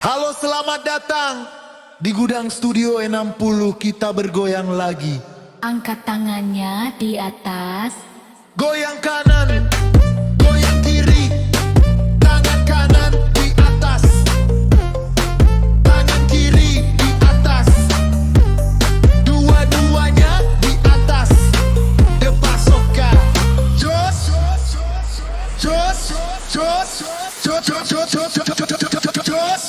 Halo, selamat datang di Gudang Studio 60. Kita bergoyang lagi. Angkat tangannya di atas. Goyang kanan, goyang kiri. Tangan kanan di atas, tangan kiri di atas. Dua-duanya di atas. Depan soka. Jos, jos, jos, jos, jos, jos, jos, jos, jos, jos.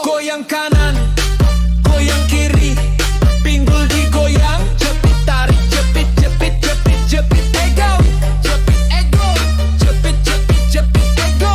Goyang kanan, goyang kiri, pinggul digoyang, jepit tarik, jepit jepit jepit jepit ego, jepit ego, jepit jepit jepit ego.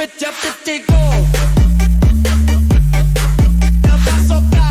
Jepit, jepit, di gol. El Paso Ka.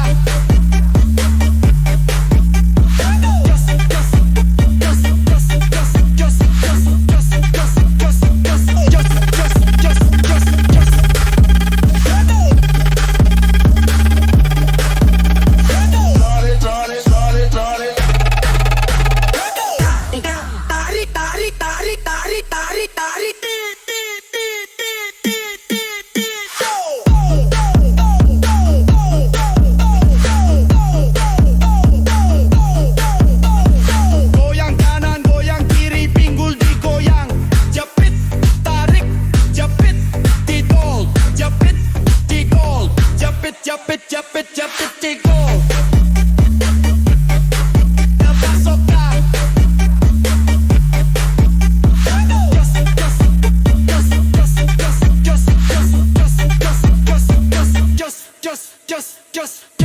Goyang kanan, goyang kiri, pinggul digoyang. Jepit, tarik, jepit, didol. Jepit, digol. Jepit, jepit, jepit, jepit, digol. El Paso Ka. Just